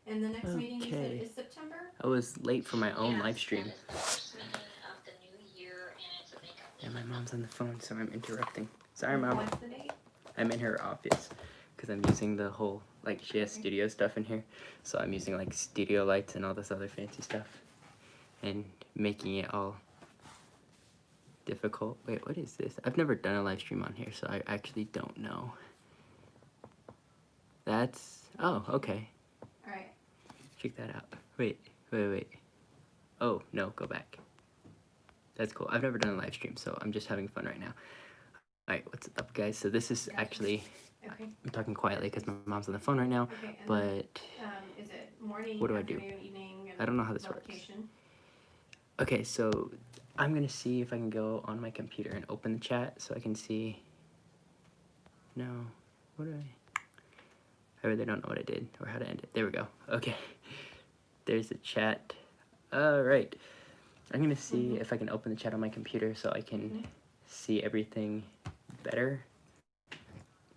And the next meeting you said Okay. is September? I was late for my own live stream. And it's the first meeting of the new year, and it's a makeup And day. my mom's on the phone, so I'm interrupting. Sorry, Mom. What's the date? I'm in her office because I'm using the whole, like, she has studio stuff in here. So I'm using, like, studio lights and all this other fancy stuff. And making it all difficult. Wait, what is this? I've never done a live stream on here, so I actually don't know. That's, oh, okay. All right. Check that out. Wait. Oh, no, go back. That's cool. I've never done a live stream, so I'm just having fun right now. Alright, what's up, guys? So this is actually, Okay. I'm talking quietly because my mom's on the phone right now, Okay. And but is it morning, what do I do? afternoon, evening? And I don't know how this works. location? Okay, so I'm gonna see if I can go on my computer and open the chat so I can see. No, what do I really don't know what I did or how to end it. There we go. Okay, there's the chat. Alright, I'm gonna see if I can open the chat on my computer so I can see everything better,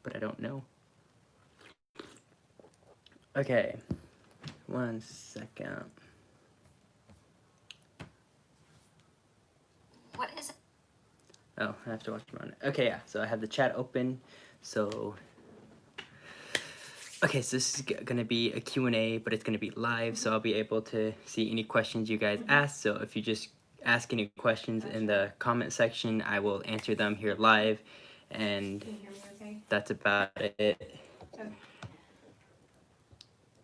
but I don't know. Okay, 1 second. What is it? Oh, I have to watch them on it. Okay, yeah, so I have the chat open, so... Okay, so this is gonna be a Q&A, but it's gonna be live, so I'll be able to see any questions you guys ask, so if you just ask any questions in the comment section, I will answer them here live, and Can you hear me okay? that's about it. Okay.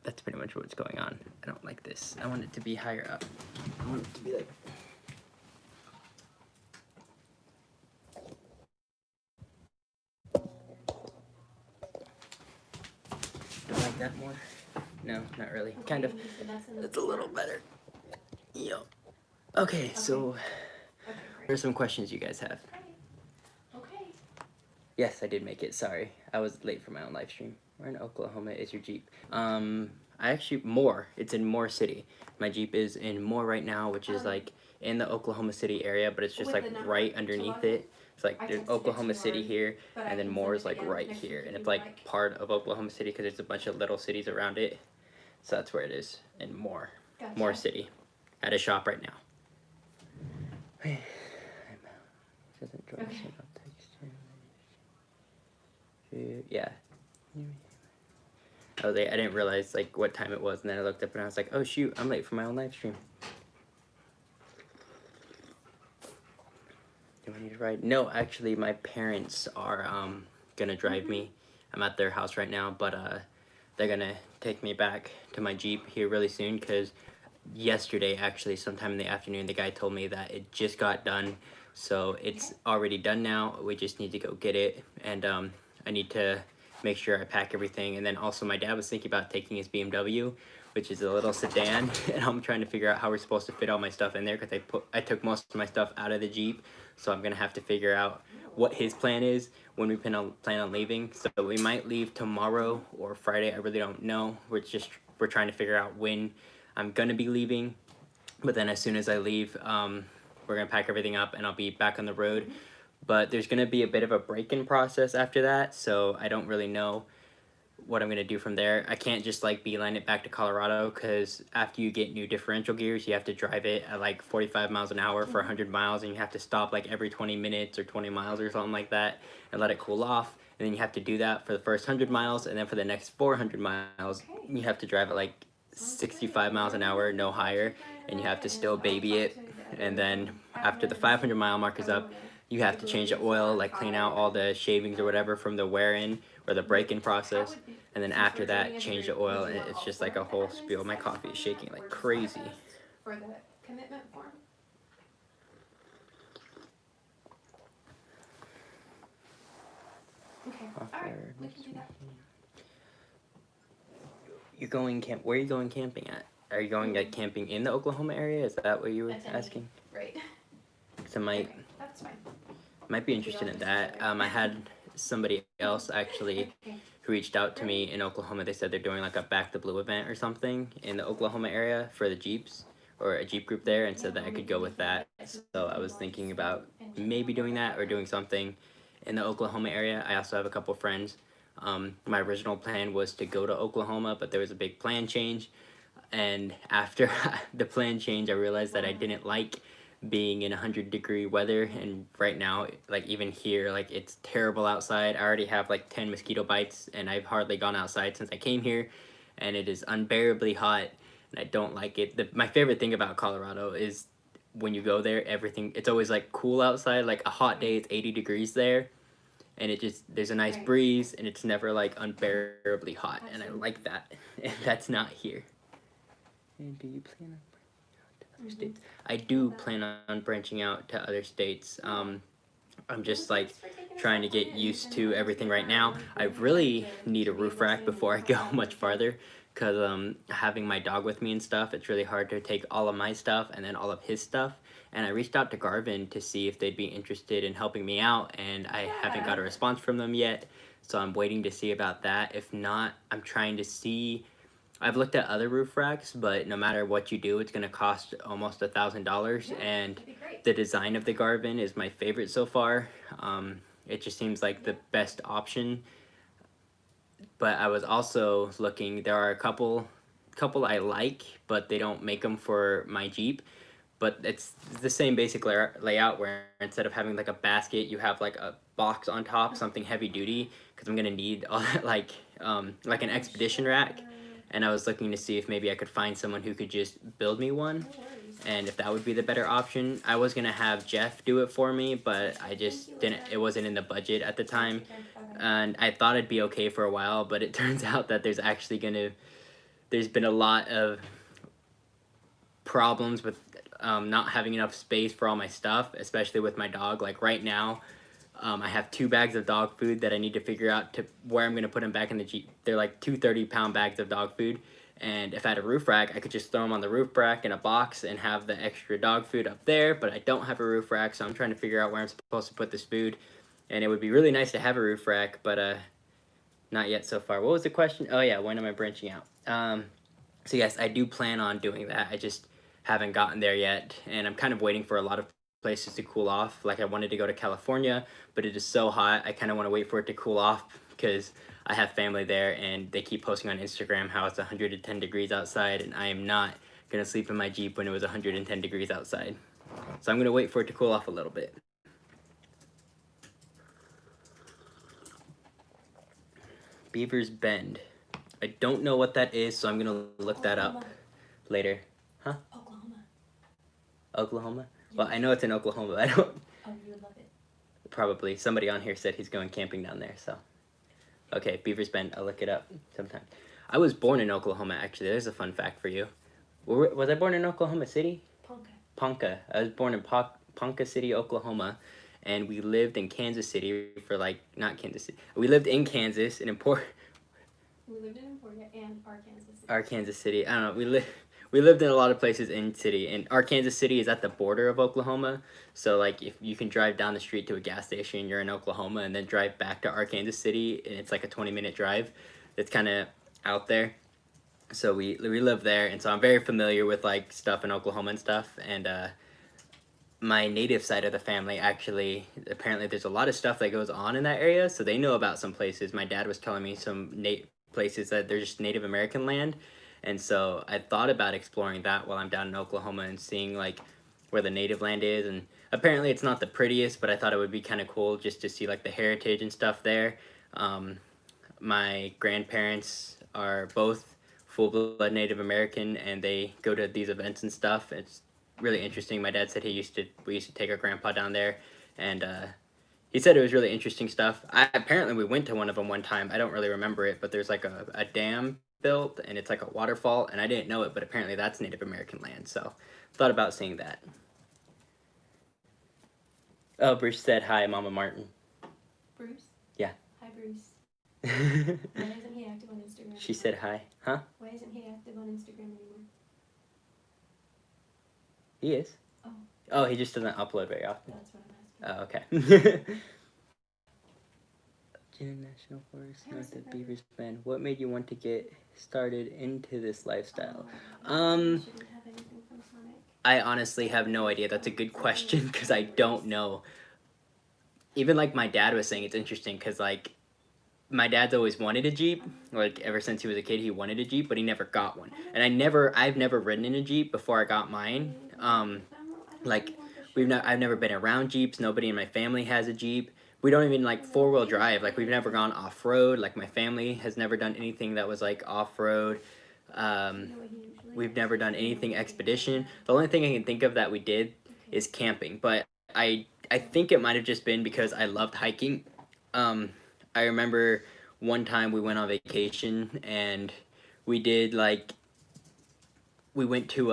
That's pretty much what's going on. I don't like this. I want it to be higher up. I want it to be like... Do I like that more? No, not really. Okay, Kind of. you said that's in the It's a little form. better. Yep. Okay, so Okay, great. here's some questions you guys have. Okay. Yes, I did make it. Sorry, I was late for my own live stream. Where in Oklahoma is your Jeep? I actually Moore. It's in Moore City. My Jeep is in Moore right now, which is like in the Oklahoma City area, but it's just With like the number right underneath 211? it. It's like I there's texted it to Oklahoma you City already, here, but I and then can Moore send is it like again right next here, week if and it's you'd like like. part of Oklahoma City because there's a bunch of little cities around it. So that's where it is in Moore, Gotcha. Moore City, at a shop right now. Okay. Yeah. I didn't realize like what time it was, and then I looked up and I was like, oh shoot, I'm late for my own live stream. Do I need to ride? No, actually my parents are gonna drive me. I'm at their house right now, but they're gonna take me back to my Jeep here really soon because yesterday, actually, sometime in the afternoon, the guy told me that it just got done. So it's already done now. We just need to go get it. And I need to make sure I pack everything. And then also my dad was thinking about taking his BMW, which is a little sedan. And I'm trying to figure out how we're supposed to fit all my stuff in there because I took most of my stuff out of the Jeep. So I'm going to have to figure out what his plan is when we plan on leaving. So we might leave tomorrow or Friday. I really don't know. We're trying to figure out when I'm gonna be leaving, but then as soon as I leave, we're gonna pack everything up and I'll be back on the road. But there's gonna be a bit of a break-in process after that, so I don't really know what I'm gonna do from there. I can't just like beeline it back to Colorado because after you get new differential gears, you have to drive it at like 45 miles an hour for 100 miles, and you have to stop like every 20 minutes or 20 miles or something like that and let it cool off. And then you have to do that for the first 100 miles, and then for the next 400 miles, you have to drive it like 65 miles an hour, no higher, and you have to still baby it. And then after the 500 mile mark is up, you have to change the oil, like clean out all the shavings or whatever from the wear in or the break-in process. And then after that, change the oil, and it's just like a whole spiel. My coffee is shaking like crazy. For the commitment form? Okay, all right, we can do that. You're going where are you going camping at? Are you going like camping in the Oklahoma area? Is that what you were asking? Right. So Okay, that's fine. might be interested in that. I had somebody else actually who reached out to me in Oklahoma. They said they're doing like a Back the Blue event or something in the Oklahoma area for the Jeeps, or a Jeep group there, and said that I could go with that. So I was thinking about maybe doing that or doing something in the Oklahoma area. I also have a couple friends. My original plan was to go to Oklahoma, but there was a big plan change. And after the plan change, I realized that I didn't like being in 100-degree weather. And right now, like even here, like it's terrible outside. I already have like 10 mosquito bites, and I've hardly gone outside since I came here, and it is unbearably hot, and I don't like it. My favorite thing about Colorado is when you go there, it's always like cool outside. Like a hot day, it's 80 degrees there, and there's a nice breeze, and it's never like unbearably hot. And I like that. And that's not here. And do you plan on branching out to other states? I do plan on branching out to other states. I'm just like trying to get used to everything right now. I really need a roof rack before I go much farther, because having my dog with me and stuff, it's really hard to take all of my stuff and then all of his stuff. And I reached out to Garvin to see if they'd be interested in helping me out, and I haven't got a response from them yet, so I'm waiting to see about that. If not, I'm trying to see. I've looked at other roof racks, but no matter what you do, it's going to cost almost $1,000, and the design of the Garvin is my favorite so far. It just seems like the best option. But I was also looking, there are a couple I like, but they don't make them for my Jeep. But it's the same basic layout, where instead of having like a basket, you have like a box on top, something heavy duty, because I'm going to need all that, like an expedition rack. And I was looking to see if maybe I could find someone who could just build me one, and if that would be the better option. I was gonna have Jeff do it for me, but I just didn't. It wasn't in the budget at the time, and I thought it'd be okay for a while, but it turns out that there's been a lot of problems with not having enough space for all my stuff, especially with my dog. Like right now, I have 2 bags of dog food that I need to figure out where I'm going to put them back in the Jeep. They're like 2 30-pound bags of dog food. And if I had a roof rack, I could just throw them on the roof rack in a box and have the extra dog food up there. But I don't have a roof rack, so I'm trying to figure out where I'm supposed to put this food. And it would be really nice to have a roof rack, but not yet so far. What was the question? Oh yeah, when am I branching out? So yes, I do plan on doing that. I just haven't gotten there yet. And I'm kind of waiting for a lot of places to cool off. Like I wanted to go to California, but it is so hot. I kind of want to wait for it to cool off, because I have family there and they keep posting on Instagram how it's 110 degrees outside, and I am not going to sleep in my Jeep when it was 110 degrees outside. So I'm going to wait for it to cool off a little bit. Beaver's Bend. I don't know what that is, so I'm going to look that up later. Huh? Oklahoma? Well, I know it's in Oklahoma, but I don't... Oh, you would love it. Probably. Somebody on here said he's going camping down there, so... Okay, Beaver's Bend. I'll look it up sometime. I was born in Oklahoma, actually. There's a fun fact for you. Was I born in Oklahoma City? Ponca. I was born in Ponca City, Oklahoma, and we lived in Kansas City for like... Not Kansas City. We lived in Kansas and We lived in Emporia and Arkansas City. Arkansas City. I don't know. We lived in a lot of places in city, and Arkansas City is at the border of Oklahoma. So like if you can drive down the street to a gas station, you're in Oklahoma, and then drive back to Arkansas City, and it's like a 20-minute drive. It's kind of out there. So we live there, and so I'm very familiar with like stuff in Oklahoma and stuff. And my native side of the family, actually, apparently there's a lot of stuff that goes on in that area, so they know about some places. My dad was telling me some places that they're just Native American land. And so I thought about exploring that while I'm down in Oklahoma and seeing like where the native land is. And apparently it's not the prettiest, but I thought it would be kind of cool just to see like the heritage and stuff there. My grandparents are both full-blood Native American, and they go to these events and stuff. It's really interesting. My dad said we used to take our grandpa down there, and he said it was really interesting stuff. Apparently we went to one of them one time. I don't really remember it, but there's like a dam built, and it's like a waterfall, and I didn't know it, but apparently that's Native American land, so thought about seeing that. Oh, Bruce said hi, Mama Martin. Bruce? Yeah. Hi, Bruce. Why isn't he active on Instagram anymore? She said hi. Huh? Why isn't he active on Instagram anymore? He is. Oh. Oh, he just doesn't upload very often. That's what I'm asking. Oh, okay. National Forest, north of Beaver's Bend. What made you want to get started into this lifestyle? I honestly have no idea. That's a good question, because I don't know. Even like my dad was saying, it's interesting because like my dad's always wanted a Jeep. Like ever since he was a kid, he wanted a Jeep, but he never got one. And I've never ridden in a Jeep before I got mine. Like I've never been around Jeeps. Nobody in my family has a Jeep. We don't even like 4-wheel drive. Like we've never gone off road. Like my family has never done anything that was like off road. We've never done anything expedition. The only thing I can think of that we did is camping. But I think it might have just been because I loved hiking. I remember one time we went on vacation and we did like we went to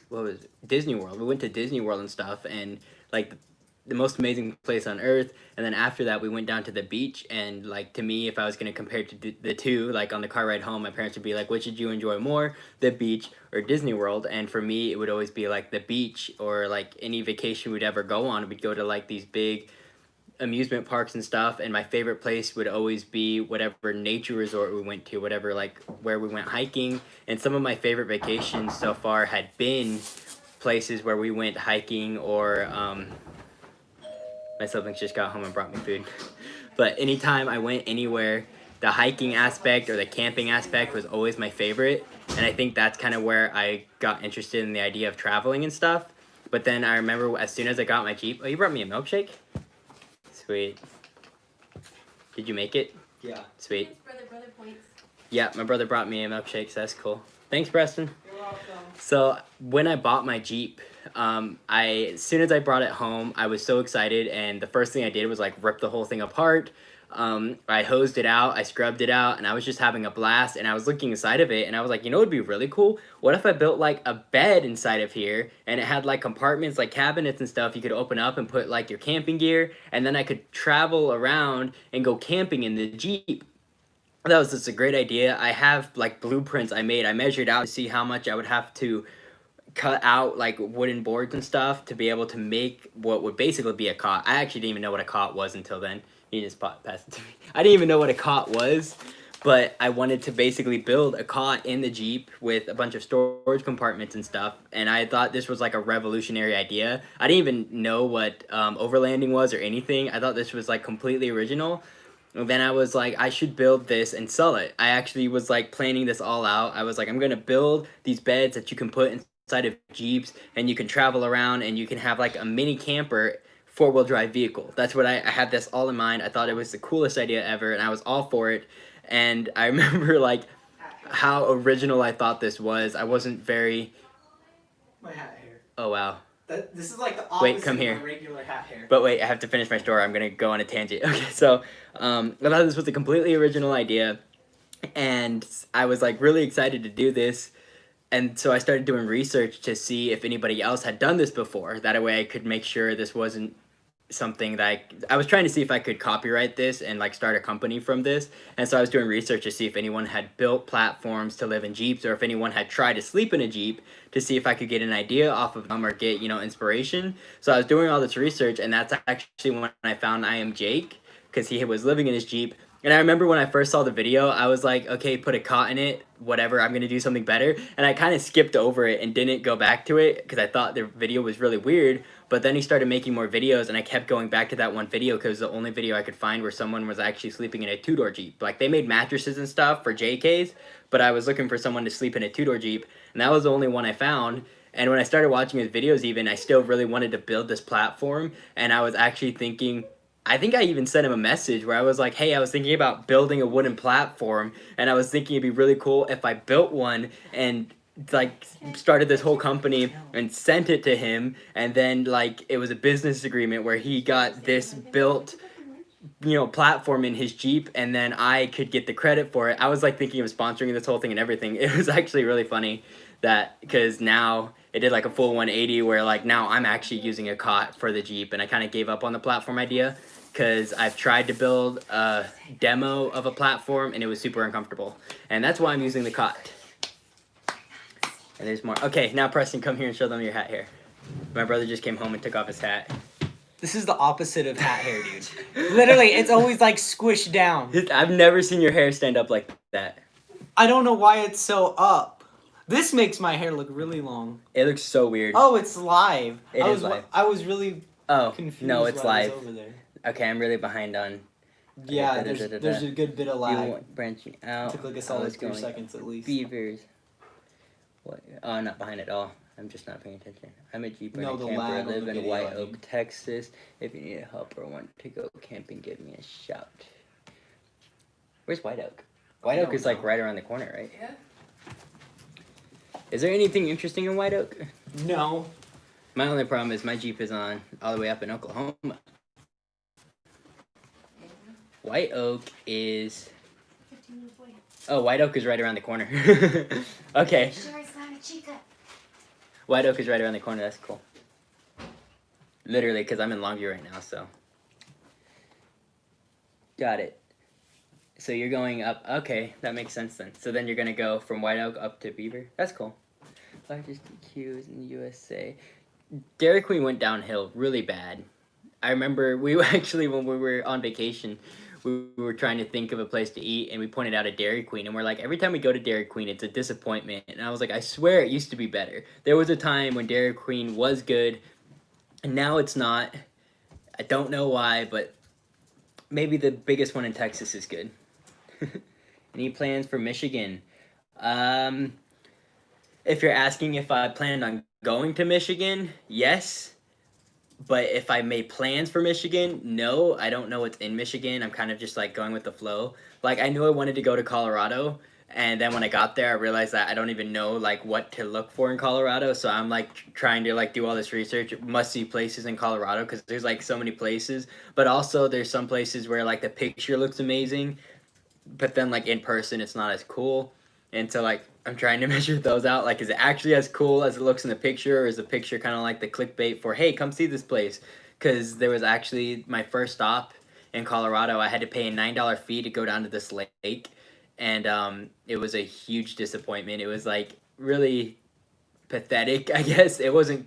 what was it? Disney World. We went to Disney World and stuff, and like the most amazing place on earth. And then after that, we went down to the beach. And like to me, if I was gonna compare to the two, like on the car ride home, my parents would be like, "Which did you enjoy more, the beach or Disney World?" And for me, it would always be like the beach, or like any vacation we'd ever go on. We'd go to like these big amusement parks and stuff, and my favorite place would always be whatever nature resort we went to, whatever like where we went hiking. And some of my favorite vacations so far had been places where we went hiking, or my siblings just got home and brought me food. But anytime I went anywhere, the hiking aspect or the camping aspect was always my favorite. And I think that's kind of where I got interested in the idea of traveling and stuff. But then I remember as soon as I got my Jeep, oh, you brought me a milkshake? Sweet. Did you make it? Yeah. Sweet. Brother points. Yeah, my brother brought me a milkshake, so that's cool. Thanks, Preston. You're welcome. So when I bought my Jeep, as soon as I brought it home, I was so excited, and the first thing I did was like rip the whole thing apart. I hosed it out, I scrubbed it out, and I was just having a blast. And I was looking inside of it, and I was like, you know, it'd be really cool. What if I built like a bed inside of here, and it had like compartments, like cabinets and stuff you could open up and put like your camping gear, and then I could travel around and go camping in the Jeep. That was just a great idea. I have like blueprints I made. I measured out to see how much I would have to cut out like wooden boards and stuff to be able to make what would basically be a cot. I actually didn't even know what a cot was until then. You just pass it to me. I didn't even know what a cot was, but I wanted to basically build a cot in the Jeep with a bunch of storage compartments and stuff. And I thought this was like a revolutionary idea. I didn't even know what overlanding was or anything. I thought this was like completely original. And then I was like, I should build this and sell it. I actually was like planning this all out. I was like, I'm gonna build these beds that you can put inside of Jeeps, and you can travel around, and you can have like a mini camper 4-wheel drive vehicle. That's what I had this all in mind. I thought it was the coolest idea ever, and I was all for it. And I remember like how original I thought this was. I wasn't very... My hat hair. Oh, wow. This is like the opposite come here. of my regular hat hair. But wait, I have to finish my story. I'm going to go on a tangent. Okay, so I thought this was a completely original idea, and I was like really excited to do this. And so I started doing research to see if anybody else had done this before. That way I could make sure this wasn't something that I was trying to see if I could copyright this and like start a company from this. And so I was doing research to see if anyone had built platforms to live in Jeeps, or if anyone had tried to sleep in a Jeep, to see if I could get an idea off of them or get, you know, inspiration. So I was doing all this research, and that's actually when I found I Am Jake, because he was living in his Jeep. And I remember when I first saw the video, I was like, okay, put a cot in it, whatever, I'm going to do something better. And I kind of skipped over it and didn't go back to it because I thought the video was really weird. But then he started making more videos, and I kept going back to that one video because it was the only video I could find where someone was actually sleeping in a 2-door Jeep. Like, they made mattresses and stuff for JKs, but I was looking for someone to sleep in a 2-door Jeep, and that was the only one I found. And when I started watching his videos even, I still really wanted to build this platform, and I was actually thinking... I think I even sent him a message where I was like, hey, I was thinking about building a wooden platform, and I was thinking it'd be really cool if I built one and like started this whole company and sent it to him, and then like it was a business agreement where he got this built, you know, platform in his Jeep, and then I could get the credit for it. I was like thinking of sponsoring this whole thing and everything. It was actually really funny that because now it did like a full 180 where like now I'm actually using a cot for the Jeep, and I kind of gave up on the platform idea because I've tried to build a demo of a platform and it was super uncomfortable, and that's why I'm using the cot. And there's more. Okay, now Preston, come here and show them your hat hair. My brother just came home and took off his hat. This is the opposite of hat hair, dude. Literally, it's always like squished down. I've never seen your hair stand up like that. I don't know why it's so up. This makes my hair look really long. It looks so weird. Oh, it's live. It is live. I was really Oh, confused. no, it's why I live. was over there. Okay, I'm really behind on Yeah, Okay, there's a good bit of You lag. want branching It out. took like a I solid was 3 going seconds at least. Beavers. What? Oh, not behind at all. I'm just not paying attention. I'm a Jeeper No, and a the camper. I lag on live the in video, White I Oak, mean. Texas. If you need help or want to go camping, give me a shout. Where's White Oak? White Oak don't is like know. right around the corner, right? Yeah. Is there anything interesting in White Oak? No. My only problem is my Jeep is on all the way up in Oklahoma. White Oak is... 15 minutes away. Oh, White Oak is right around the corner. Okay. Sure, it's not a chica. White Oak is right around the corner. That's cool. Literally, because I'm in Longview right now, so. Got it. So you're going up. Okay, that makes sense then. So then you're going to go from White Oak up to Beaver. That's cool. Largest DQs in the USA. Dairy Queen went downhill really bad. I remember we actually, when we were on vacation, we were trying to think of a place to eat, and we pointed out a Dairy Queen, and we're like, every time we go to Dairy Queen, it's a disappointment. And I was like, I swear it used to be better. There was a time when Dairy Queen was good, and now it's not. I don't know why, but maybe the biggest one in Texas is good. Any plans for Michigan? If you're asking if I planned on going to Michigan, yes. But if I made plans for Michigan, no. I don't know what's in Michigan. I'm kind of just like going with the flow. Like I knew I wanted to go to Colorado, and then when I got there, I realized that I don't even know like what to look for in Colorado. So I'm like trying to like do all this research, must see places in Colorado because there's like so many places. But also there's some places where like the picture looks amazing, but then like in person it's not as cool. And so like I'm trying to measure those out. Like, is it actually as cool as it looks in the picture, or is the picture kind of like the clickbait for, hey, come see this place? Because there was actually my first stop in Colorado. I had to pay a $9 fee to go down to this lake, and it was a huge disappointment. It was like really pathetic, I guess. It wasn't.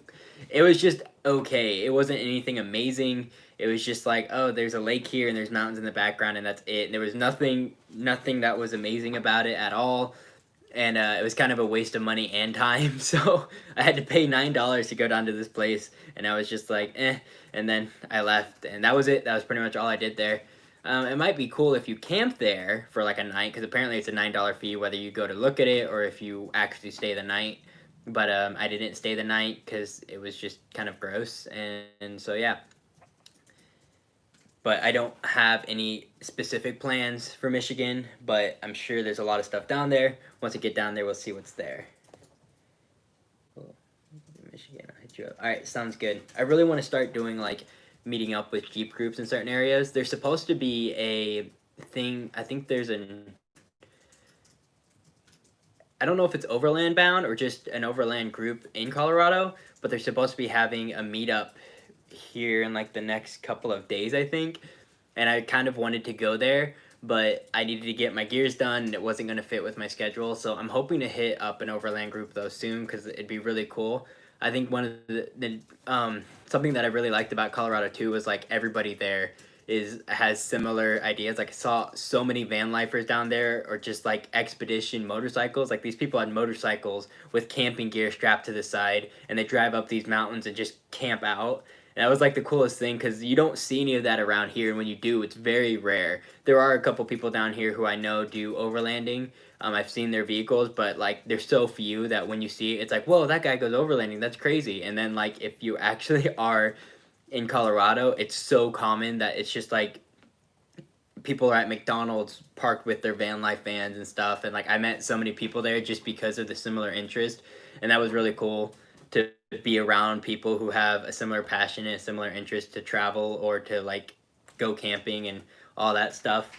It was just okay. It wasn't anything amazing. It was just like, oh, there's a lake here and there's mountains in the background and that's it. And there was nothing that was amazing about it at all. And it was kind of a waste of money and time. So I had to pay $9 to go down to this place, and I was just like, eh. And then I left, and that was it. That was pretty much all I did there. It might be cool if you camp there for like a night, because apparently it's a $9 fee whether you go to look at it or if you actually stay the night. But I didn't stay the night because it was just kind of gross, and so yeah. But I don't have any specific plans for Michigan, but I'm sure there's a lot of stuff down there. Once I get down there, we'll see what's there. Oh, Michigan, I hit you up. All right, sounds good. I really want to start doing like meeting up with Jeep groups in certain areas. There's supposed to be a thing. I think there's an. I don't know if it's overland bound or just an overland group in Colorado, but they're supposed to be having a meetup here in like the next couple of days, I think. And I kind of wanted to go there, but I needed to get my gears done and it wasn't going to fit with my schedule. So I'm hoping to hit up an overland group though soon because it'd be really cool. I think one of the something that I really liked about Colorado too was like everybody there has similar ideas. Like I saw so many van lifers down there, or just like expedition motorcycles. Like these people had motorcycles with camping gear strapped to the side, and they drive up these mountains and just camp out. And that was like the coolest thing because you don't see any of that around here, and when you do, it's very rare. There are a couple people down here who I know do overlanding. I've seen their vehicles, but like there's so few that when you see it, it's like, whoa, that guy goes overlanding. That's crazy. And then like if you actually are in Colorado, it's so common that it's just like people are at McDonald's parked with their van life vans and stuff. And like I met so many people there just because of the similar interest, and that was really cool to be around people who have a similar passion and a similar interest to travel or to like go camping and all that stuff.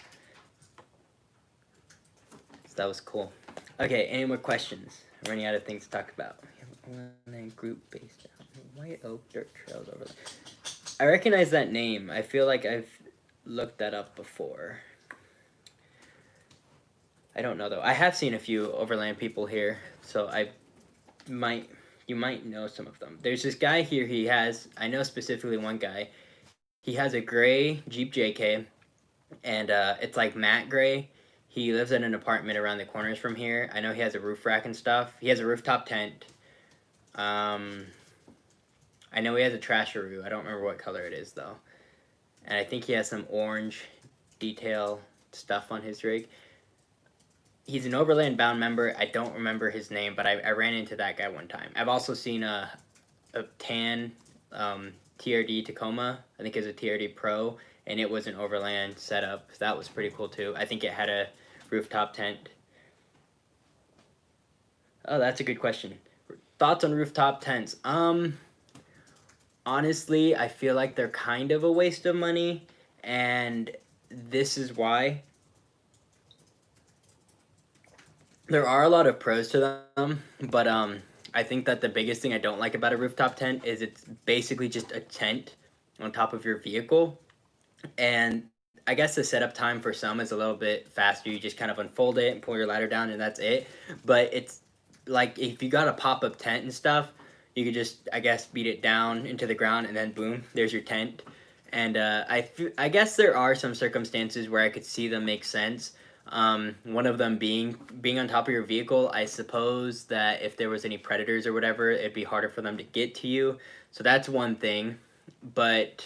So that was cool. Okay, any more questions? We're running out of things to talk about. Overland group based out White Oak Dirt Trails Overland. I recognize that name. I feel like I've looked that up before. I don't know though. I have seen a few overland people here, so you might know some of them. There's this guy here. I know specifically one guy. He has a gray Jeep JK, and it's like matte gray. He lives in an apartment around the corners from here. I know he has a roof rack and stuff. He has a rooftop tent. I know he has a trasheroo. I don't remember what color it is though. And I think he has some orange detail stuff on his rig. He's an Overland Bound member. I don't remember his name, but I ran into that guy one time. I've also seen a tan TRD Tacoma. I think it was a TRD Pro, and it was an Overland setup. That was pretty cool too. I think it had a rooftop tent. Oh, that's a good question. Thoughts on rooftop tents? Honestly, I feel like they're kind of a waste of money, and this is why. There are a lot of pros to them, but I think that the biggest thing I don't like about a rooftop tent is it's basically just a tent on top of your vehicle, and I guess the setup time for some is a little bit faster. You just kind of unfold it and pull your ladder down, and that's it. But it's like if you got a pop-up tent and stuff, you could just, I guess, beat it down into the ground, and then boom, there's your tent. And I guess there are some circumstances where I could see them make sense. One of them being on top of your vehicle. I suppose that if there was any predators or whatever, it'd be harder for them to get to you. So that's one thing. But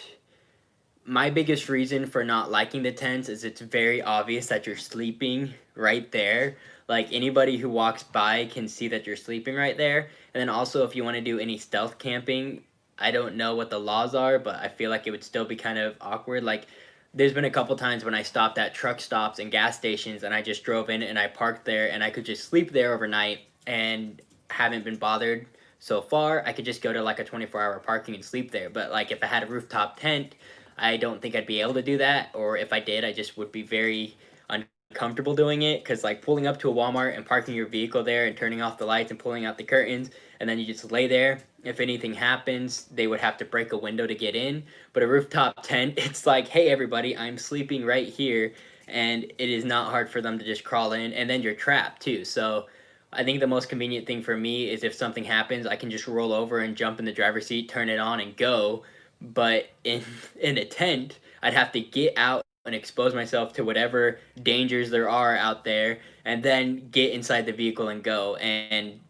my biggest reason for not liking the tents is it's very obvious that you're sleeping right there. Like anybody who walks by can see that you're sleeping right there. And then also if you want to do any stealth camping, I don't know what the laws are, but I feel like it would still be kind of awkward. Like there's been a couple times when I stopped at truck stops and gas stations and I just drove in and I parked there and I could just sleep there overnight and haven't been bothered so far. I could just go to like a 24-hour parking and sleep there. But like if I had a rooftop tent, I don't think I'd be able to do that. Or if I did, I just would be very uncomfortable doing it, because like pulling up to a Walmart and parking your vehicle there and turning off the lights and pulling out the curtains and then you just lay there. If anything happens, they would have to break a window to get in. But a rooftop tent, it's like, hey everybody, I'm sleeping right here, and it is not hard for them to just crawl in, and then you're trapped too. So I think the most convenient thing for me is if something happens, I can just roll over and jump in the driver's seat, turn it on and go. But in a tent, I'd have to get out and expose myself to whatever dangers there are out there, and then get inside the vehicle and go. And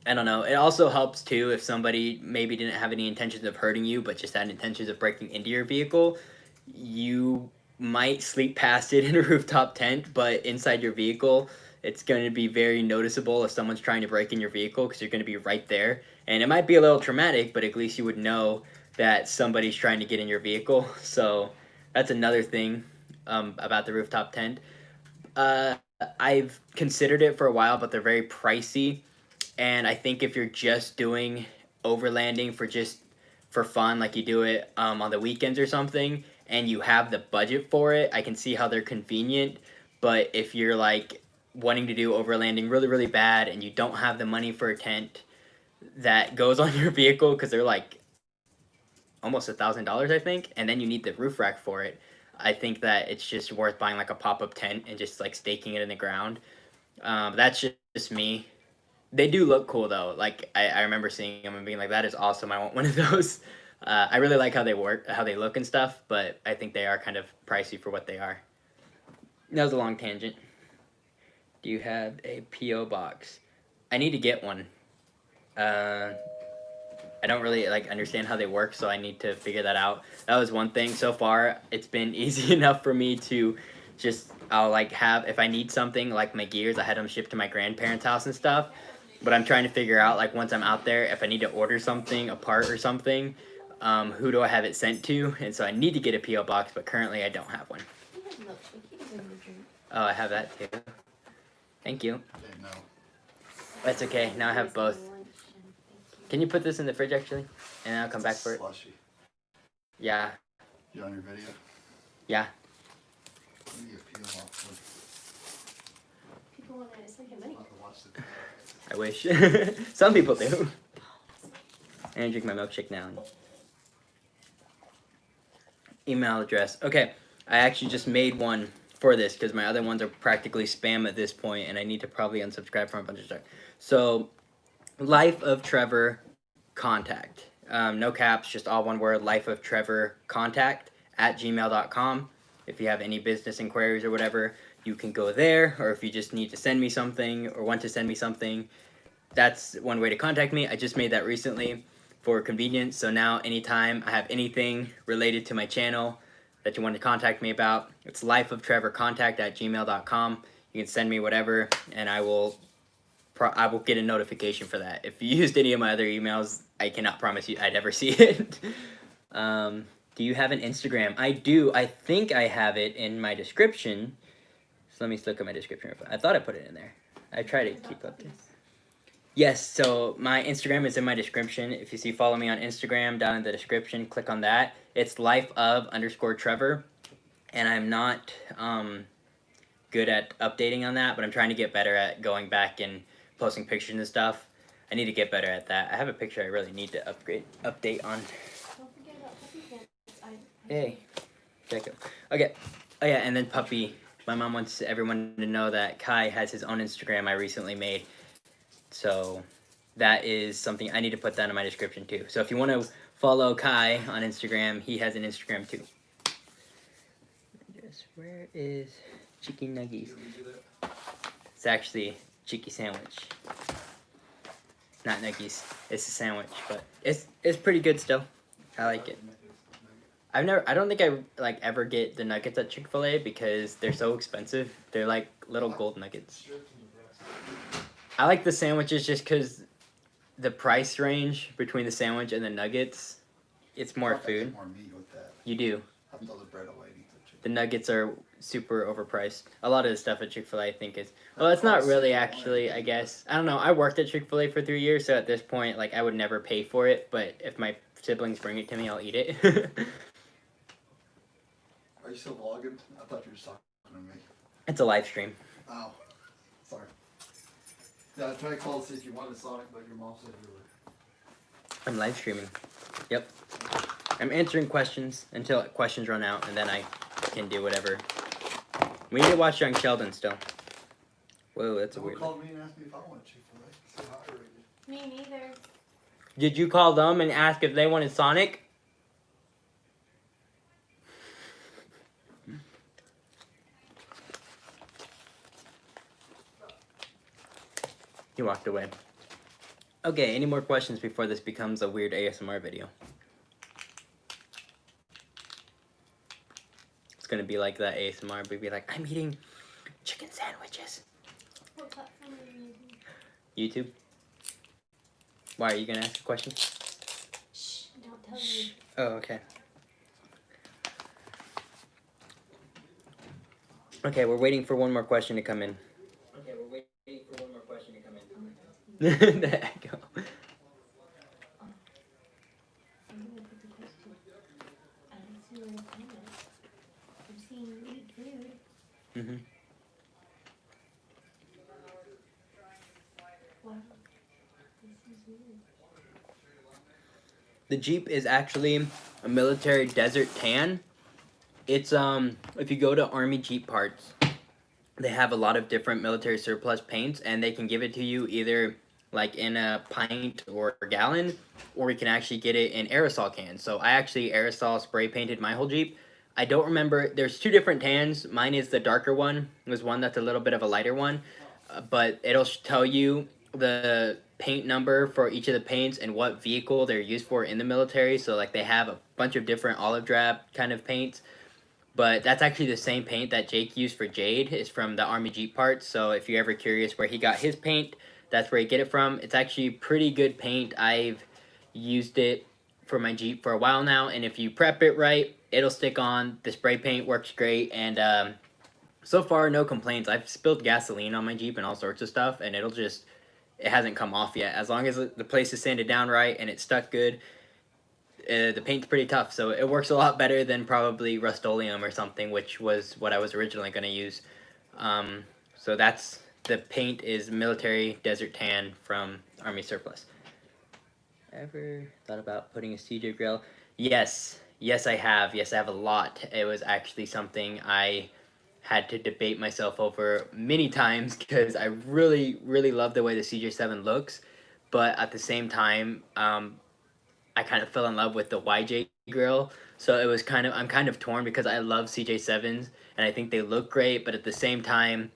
I don't know. It also helps too if somebody maybe didn't have any intentions of hurting you, but just had intentions of breaking into your vehicle. You might sleep past it in a rooftop tent, but inside your vehicle, it's going to be very noticeable if someone's trying to break in your vehicle, because you're going to be right there. And it might be a little traumatic, but at least you would know that somebody's trying to get in your vehicle. So that's another thing about the rooftop tent. I've considered it for a while, but they're very pricey. And I think if you're just doing overlanding for fun, like you do it on the weekends or something, and you have the budget for it, I can see how they're convenient. But if you're like wanting to do overlanding really, really bad and you don't have the money for a tent that goes on your vehicle, because they're like almost $1,000, I think, and then you need the roof rack for it, I think that it's just worth buying like a pop-up tent and just like staking it in the ground. That's just me. They do look cool though. Like I remember seeing them and being like, that is awesome, I want one of those. I really like how they work, how they look and stuff, but I think they are kind of pricey for what they are. That was a long tangent. Do you have a P.O. box? I need to get one. I don't really like understand how they work, so I need to figure that out. That was one thing. So far, it's been easy enough for me to just, I'll like have, if I need something like my gears, I had them shipped to my grandparents' house and stuff. But I'm trying to figure out, like, once I'm out there, if I need to order something, a part or something, who do I have it sent to? And so I need to get a P.O. box, but currently I don't have one. Oh, I have that too. Thank you. Okay, no. That's okay. Now I have both. Can you put this in the fridge, actually? And I'll come back for it. Slushy. Yeah. You on your video? Yeah. Let me get P.O. box. People want to send him money. I'll have to watch the I wish. Some people do. And drink my milkshake now. Email address. Okay, I actually just made one for this because my other ones are practically spam at this point, and I need to probably unsubscribe from a bunch of stuff. So, Life of Trevor Contact. No caps, just all one word. Life of Trevor Contact @gmail.com. If you have any business inquiries or whatever, you can go there, or if you just need to send me something or want to send me something, that's one way to contact me. I just made that recently for convenience, so now anytime I have anything related to my channel, that you want to contact me about. It's lifeoftrevorcontact@gmail.com. You can send me whatever, and I will get a notification for that. If you used any of my other emails, I cannot promise you I'd ever see it. Do you have an Instagram? I do. I think I have it in my description. So let me look at my description. I thought I put it in there. I try to keep up to. Yes, so my Instagram is in my description. If you see follow me on Instagram, down in the description, click on that. It's lifeof_Trevor. And I'm not good at updating on that, but I'm trying to get better at going back and posting pictures and stuff. I need to get better at that. I have a picture I really need to update on. Don't forget about puppy pants. Hey, check it. Okay. Oh yeah, and then puppy. My mom wants everyone to know that Kai has his own Instagram I recently made. So that is something I need to put that in my description too. So if you want to follow Kai on Instagram, he has an Instagram too. Where is Cheeky Nuggies? It's actually Cheeky Sandwich. Not Nuggies. It's a sandwich, but it's pretty good still. I like it. I don't think I like ever get the nuggets at Chick-fil-A because they're so expensive. They're like little gold nuggets. I like the sandwiches just because the price range between the sandwich and the nuggets, it's more food. More meat with that. You do. Have to throw the bread away. The nuggets are super overpriced. A lot of the stuff at Chick-fil-A I think is, well, it's not really actually, I guess. I don't know. I worked at Chick-fil-A for 3 years, so at this point, like, I would never pay for it, but if my siblings bring it to me, I'll eat it. Are you still vlogging? I thought you were just talking to me. It's a live stream. Oh, sorry. Yeah, I tried to call to see if you wanted Sonic, but your mom said you were. I'm live streaming. Yep. I'm answering questions until questions run out, and then I can do whatever. We need to watch Young Sheldon still. Whoa, that's a Someone weird. called me and asked me if I wanted Chick-fil-A. Say hi already. Me neither. Did you call them and ask if they wanted Sonic? He walked away. Okay, any more questions before this becomes a weird ASMR video? It's gonna be like that ASMR, but be like, I'm eating chicken sandwiches. What platform are you using? YouTube? Why, are you gonna ask a question? Shh, don't tell you. Oh, okay. Okay, we're waiting for one more question to come in. Okay, we're waiting for one more question to come in. The echo. I'm gonna put the question. I don't see where the comments. I'm seeing you eat food. Mm-hmm. Wow. This is weird. The Jeep is actually a military desert tan. It's if you go to Army Jeep parts, they have a lot of different military surplus paints, and they can give it to you either like in a pint or a gallon, or you can actually get it in aerosol cans. So I actually aerosol spray painted my whole Jeep. I don't remember, there's two different tans. Mine is the darker one. There's one that's a little bit of a lighter one, but it'll tell you the paint number for each of the paints and what vehicle they're used for in the military. So like they have a bunch of different olive drab kind of paints, but that's actually the same paint that Jake used for Jade. Is from the Army Jeep parts. So if you're ever curious where he got his paint, that's where you get it from. It's actually pretty good paint. I've used it for my Jeep for a while now, and if you prep it right, it'll stick on. The spray paint works great, and so far no complaints. I've spilled gasoline on my Jeep and all sorts of stuff, and it hasn't come off yet. As long as the place is sanded down right and it's stuck good, the paint's pretty tough, so it works a lot better than probably Rust-Oleum or something, which was what I was originally going to use. So that's, the paint is military desert tan from Army surplus. Ever thought about putting a CJ grill? Yes I have. Yes, I have a lot. It was actually something I had to debate myself over many times because I really love the way the CJ7 looks, but at the same time I kind of fell in love with the YJ grill, so it was I'm kind of torn because I love CJ7s and I think they look great, but at the same time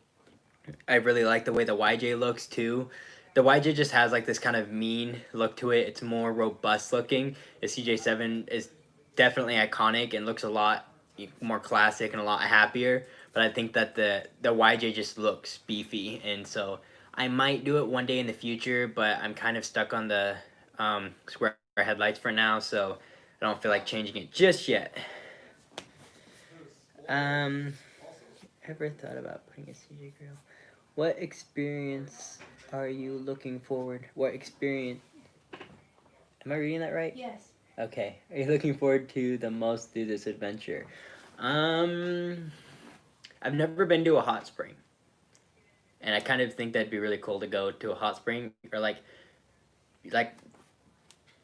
I really like the way the YJ looks too. The YJ just has like this kind of mean look to it. It's more robust looking. The CJ7 is definitely iconic and looks a lot more classic and a lot happier. But I think that the YJ just looks beefy, and so I might do it one day in the future. But I'm kind of stuck on the square headlights for now, so I don't feel like changing it just yet. Ever thought about putting a CJ grill? What experience are you looking forward? What experience? Am I reading that right? Yes. Okay. Are you looking forward to the most through this adventure? I've never been to a hot spring, and I kind of think that'd be really cool to go to a hot spring, or like I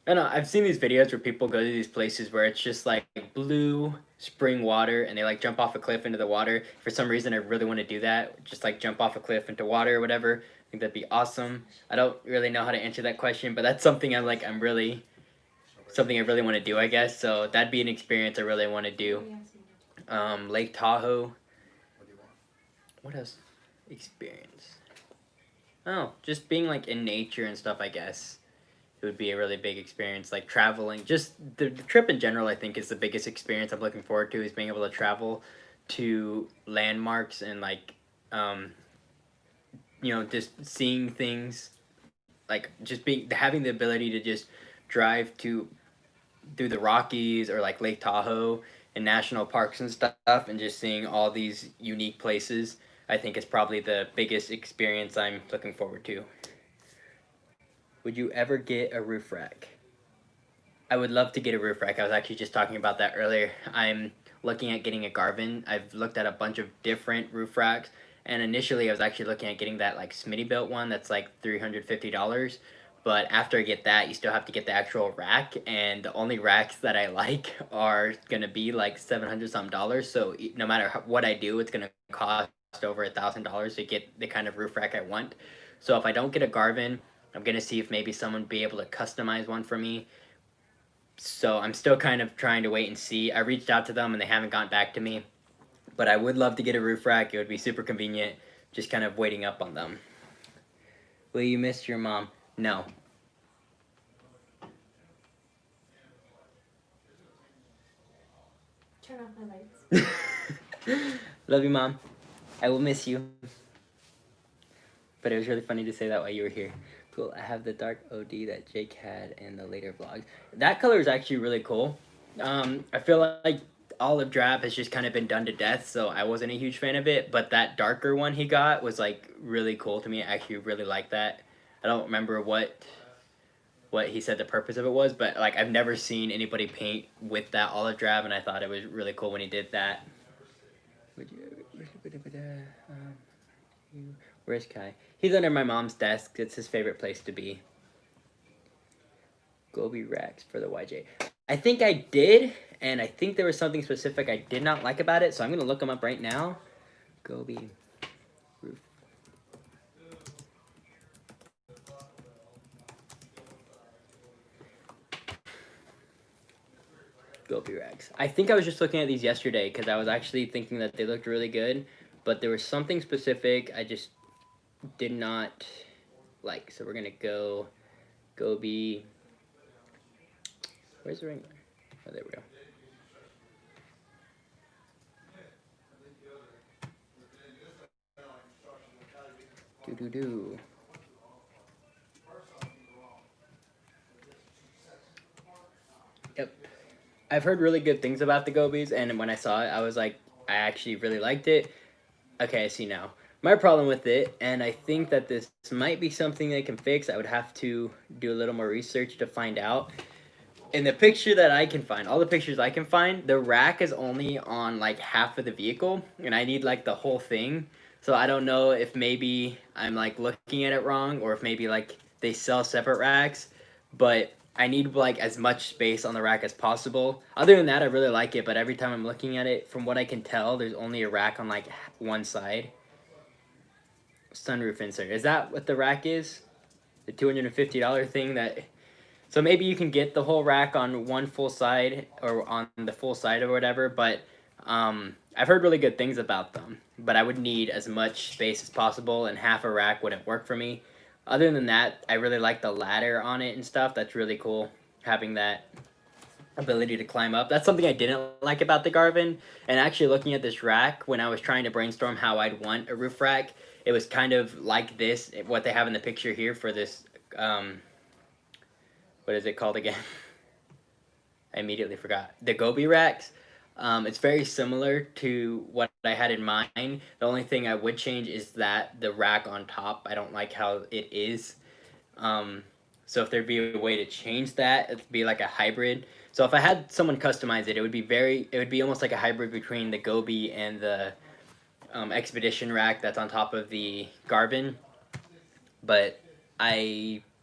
don't know. I've seen these videos where people go to these places where it's just like blue spring water, and they like jump off a cliff into the water. For some reason, I really want to do that. Just like jump off a cliff into water or whatever. I think that'd be awesome. I don't really know how to answer that question, but that's something something I really want to do, I guess. So that'd be an experience I really want to do. Lake Tahoe. What else? Experience. Oh, just being like in nature and stuff, I guess. It would be a really big experience, like traveling. Just the trip in general, I think, is the biggest experience I'm looking forward to, is being able to travel to landmarks and like, just seeing things, like just having the ability to just drive through the Rockies or like Lake Tahoe and national parks and stuff, and just seeing all these unique places. I think is probably the biggest experience I'm looking forward to. Would you ever get a roof rack? I would love to get a roof rack. I was actually just talking about that earlier. I'm looking at getting a Garvin. I've looked at a bunch of different roof racks, and initially I was actually looking at getting that like Smitty built one that's like $350. But after I get that, you still have to get the actual rack, and the only racks that I like are gonna be like $700 something. So no matter what I do, it's gonna cost over $1,000 to get the kind of roof rack I want. So if I don't get a Garvin, I'm gonna see if maybe someone would be able to customize one for me. So I'm still kind of trying to wait and see. I reached out to them and they haven't gotten back to me. But I would love to get a roof rack. It would be super convenient. Just kind of waiting up on them. Will you miss your mom? No. Turn off my lights. Love you, Mom. I will miss you. But it was really funny to say that while you were here. Cool. I have the dark OD that Jake had in the later vlogs. That color is actually really cool. I feel like olive drab has just kind of been done to death, so I wasn't a huge fan of it. But that darker one he got was like really cool to me. I actually really like that. I don't remember what he said the purpose of it was, but like I've never seen anybody paint with that olive drab, and I thought it was really cool when he did that. Where's Kai? He's under my mom's desk. It's his favorite place to be. Gobi racks for the YJ. I think I did, and I think there was something specific I did not like about it, so I'm going to look them up right now. Gobi roof. Gobi racks. I think I was just looking at these yesterday because I was actually thinking that they looked really good, but there was something specific I just did not like. So we're gonna go Gobi. Where's the ring? Oh, there we go. Do. Yep. I've heard really good things about the Gobis, and when I saw it, I was like, I actually really liked it. Okay, I see now. My problem with it, and I think that this might be something they can fix. I would have to do a little more research to find out. In the picture that I can find, all the pictures I can find, the rack is only on like half of the vehicle, and I need like the whole thing. So I don't know if maybe I'm like looking at it wrong, or if maybe like they sell separate racks, but I need like as much space on the rack as possible. Other than that, I really like it, but every time I'm looking at it, from what I can tell, there's only a rack on like one side. Sunroof insert. Is that what the rack is? The $250 thing that... So maybe you can get the whole rack on one full side, or on the full side or whatever, but I've heard really good things about them. But I would need as much space as possible, and half a rack wouldn't work for me. Other than that, I really like the ladder on it and stuff. That's really cool, having that. ability to climb up. That's something I didn't like about the Garvin. And actually looking at this rack, when I was trying to brainstorm how I'd want a roof rack, it was kind of like this, what they have in the picture here for this, what is it called again? I immediately forgot. The Gobi racks. It's very similar to what I had in mind. The only thing I would change is that the rack on top, I don't like how it is. So if there'd be a way to change that, it'd be like a hybrid. So if I had someone customize it, it would be almost like a hybrid between the Gobi and the Expedition rack that's on top of the Garvin. But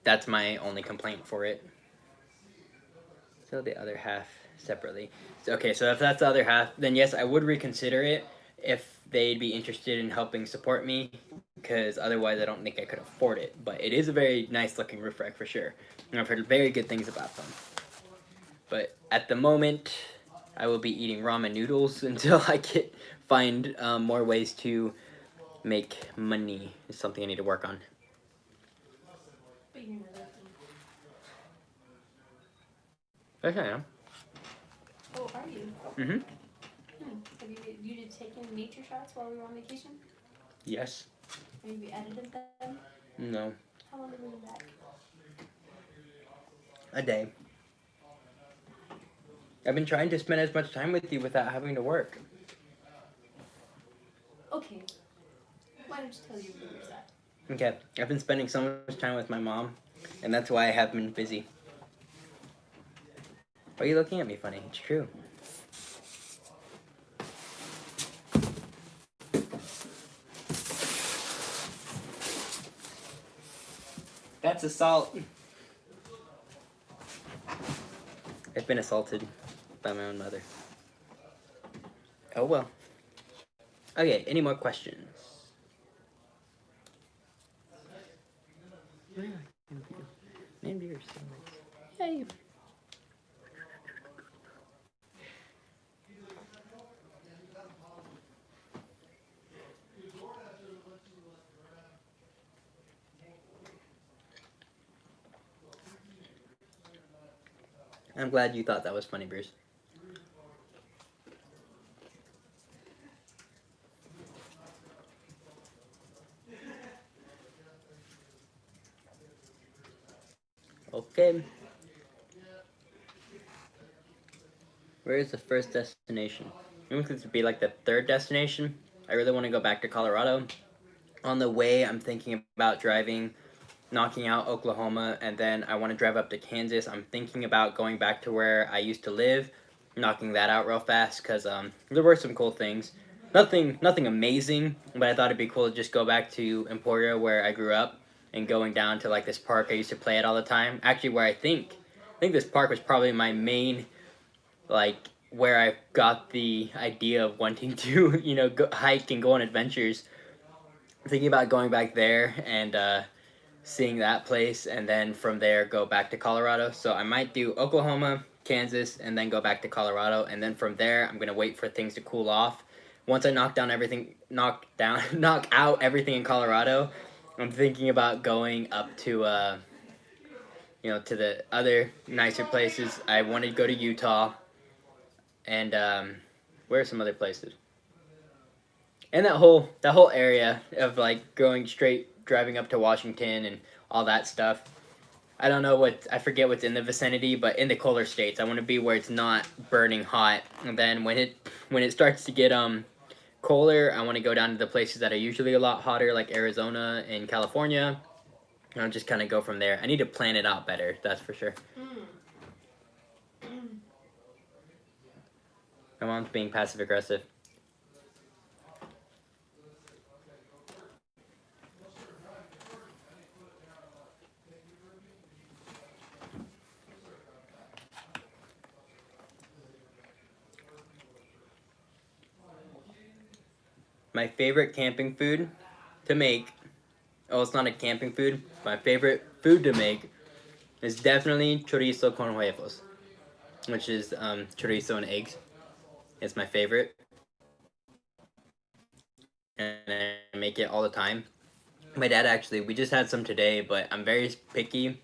that's my only complaint for it. So the other half separately. Okay, so if that's the other half, then yes, I would reconsider it if they'd be interested in helping support me, because otherwise I don't think I could afford it. But it is a very nice looking roof rack for sure, and I've heard very good things about them. But at the moment, I will be eating ramen noodles until I find more ways to make money. It's something I need to work on. But you're not looking. Yes, I am. Oh, are you? Mm-hmm. Have you did taken nature shots while we were on vacation? Yes. Have you edited them? No. How long have you been back? A day. I've been trying to spend as much time with you without having to work. Okay. Why don't you tell your viewers that? Okay, I've been spending so much time with my mom, and that's why I have been busy. Why are you looking at me funny? It's true. That's assault. I've been assaulted by my own mother. Oh well. Okay, any more questions? Named yours. Yay. I'm glad you thought that was funny, Bruce. Okay. Where is the first destination? I think this would be like the third destination. I really want to go back to Colorado. On the way, I'm thinking about knocking out Oklahoma, and then I want to drive up to Kansas. I'm thinking about going back to where I used to live, knocking that out real fast, because there were some cool things. Nothing amazing, but I thought it'd be cool to just go back to Emporia, where I grew up, and going down to like this park I used to play at all the time. Actually, where I think this park was probably my main, like, where I got the idea of wanting to, go hike and go on adventures. Thinking about going back there and seeing that place, and then from there go back to Colorado. So I might do Oklahoma, Kansas, and then go back to Colorado, and then from there I'm gonna wait for things to cool off. Once I knock out everything in Colorado, I'm thinking about going up to to the other nicer places. I want to go to Utah, and where are some other places? And that whole area of like going straight, driving up to Washington and all that stuff. I don't know I forget what's in the vicinity, but in the colder states, I want to be where it's not burning hot. And then when it starts to get colder, I want to go down to the places that are usually a lot hotter, like Arizona and California. And I'll just kind of go from there. I need to plan it out better, that's for sure. My mom's being passive aggressive. My favorite camping food to make, it's not a camping food, my favorite food to make is definitely chorizo con huevos, which is chorizo and eggs. It's my favorite, and I make it all the time. My dad we just had some today, but I'm very picky.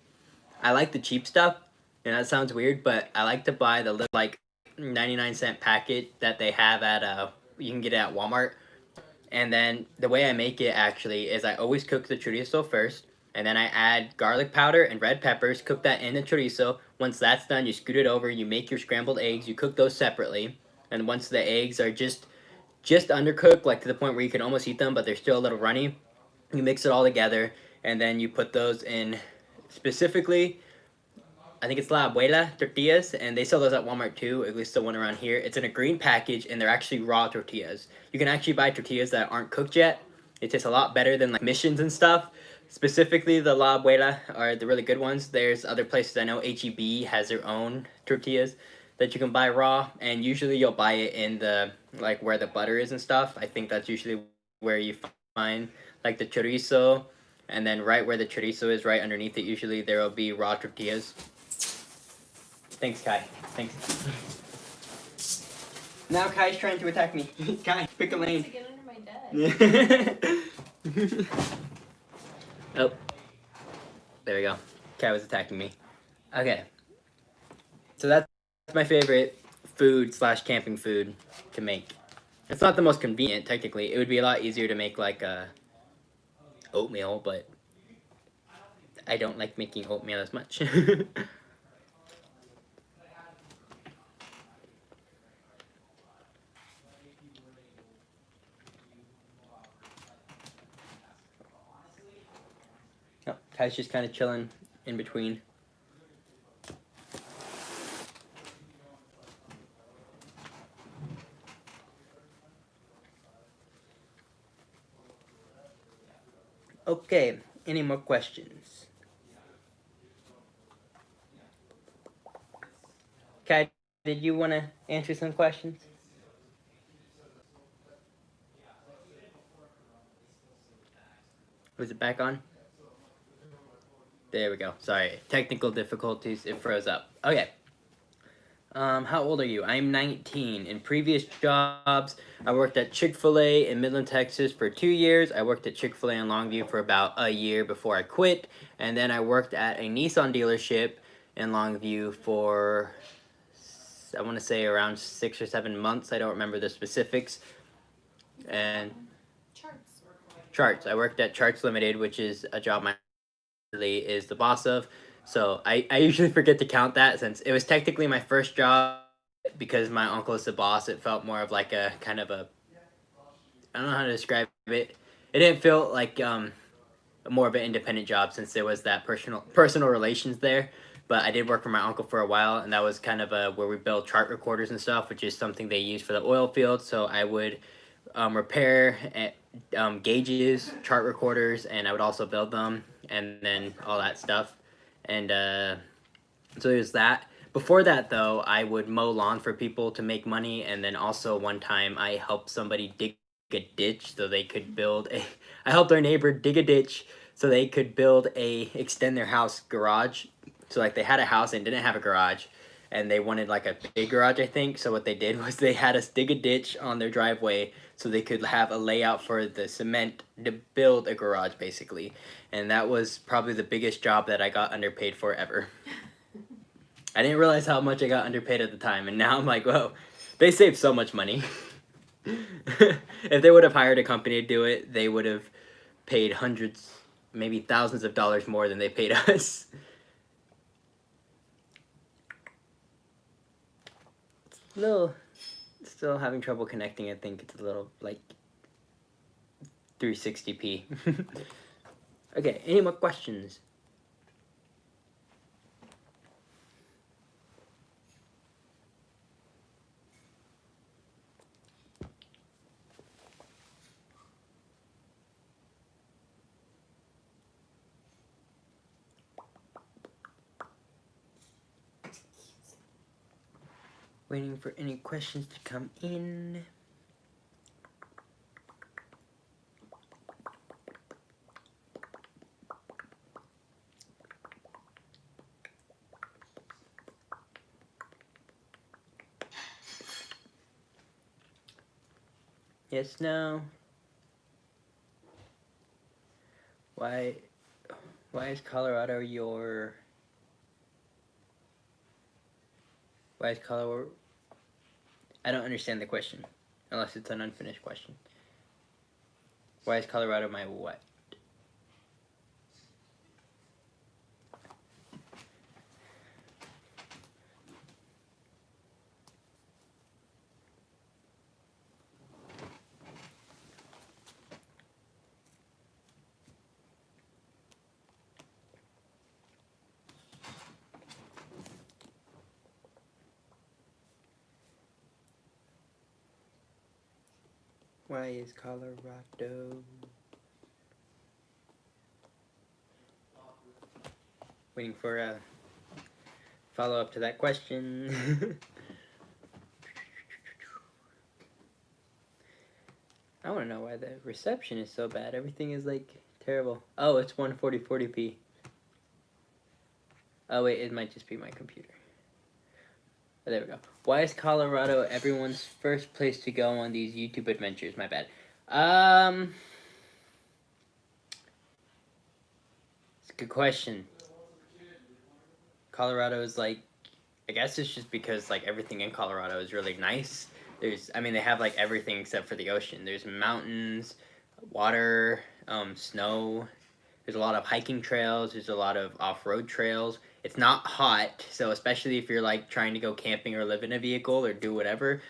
I like the cheap stuff, And that sounds weird, but I like to buy the little like 99-cent packet that they have at you can get it at Walmart. And then the way I make it actually is I always cook the chorizo first, and then I add garlic powder and red peppers, cook that in the chorizo. Once that's done, you scoot it over, you make your scrambled eggs, you cook those separately. And once the eggs are just undercooked, like to the point where you can almost eat them, but they're still a little runny, you mix it all together, and then you put those in specifically I think it's La Abuela tortillas, and they sell those at Walmart too, at least the one around here. It's in a green package, and they're actually raw tortillas. You can actually buy tortillas that aren't cooked yet. It tastes a lot better than like missions and stuff. Specifically, the La Abuela are the really good ones. There's other places I know, HEB has their own tortillas that you can buy raw, and usually you'll buy it in the, like where the butter is and stuff. I think that's usually where you find like the chorizo, and then right where the chorizo is, right underneath it, usually there will be raw tortillas. Thanks, Kai. Thanks. Now Kai's trying to attack me. Kai, pick a To lane. get under my desk. Oh. There we go. Kai was attacking me. Okay. So that's my favorite food / camping food to make. It's not the most convenient, technically. It would be a lot easier to make like oatmeal, but I don't like making oatmeal as much. Oh, Kai's just kind of chilling in between. Okay, any more questions? Kai, did you want to answer some questions? Was it back on? There we go. Sorry, technical difficulties. It froze up. Okay. How old are you? I'm 19. In previous jobs, I worked at Chick-fil-A in Midland, Texas for 2 years. I worked at Chick-fil-A in Longview for about a year before I quit. And then I worked at a Nissan dealership in Longview for, I want to say around 6 or 7 months. I don't remember the specifics. And Charts. I worked at Charts Limited, which is a job my is the boss of. So I usually forget to count that since it was technically my first job because my uncle is the boss. It felt more of like a kind of a, I don't know how to describe it. It didn't feel like more of an independent job since there was that personal relations there. But I did work for my uncle for a while, and that was kind of where we built chart recorders and stuff, which is something they use for the oil field. So I would repair gauges, chart recorders, and I would also build them, and then all that stuff. And so there's that. Before that, though, I would mow lawn for people to make money, and then also one time I helped somebody dig a ditch so they could build a. I helped our neighbor dig a ditch so they could extend their house garage. So like they had a house and didn't have a garage, and they wanted like a big garage, I think. So what they did was they had us dig a ditch on their driveway so they could have a layout for the cement to build a garage, basically. And that was probably the biggest job that I got underpaid for ever. I didn't realize how much I got underpaid at the time, and now I'm like, whoa, they saved so much money. If they would have hired a company to do it, they would have paid hundreds, maybe thousands of dollars more than they paid us. Still having trouble connecting. I think it's a little like 360p. Okay, any more questions? Waiting for any questions to come in. Yes, no. Why is Colorado your Why is Colorado? I don't understand the question, unless it's an unfinished question. Why is Colorado my what? Why is Colorado? Waiting for a follow-up to that question. I want to know why the reception is so bad. Everything is like terrible. Oh, it's 140p. Oh wait, it might just be my computer. Oh, there we go. Why is Colorado everyone's first place to go on these YouTube adventures? My bad. It's a good question. Colorado is like, I guess it's just because like everything in Colorado is really nice. I mean, they have like everything except for the ocean. There's mountains, water, snow. There's a lot of hiking trails. There's a lot of off-road trails. It's not hot, so especially if you're like trying to go camping or live in a vehicle or do whatever,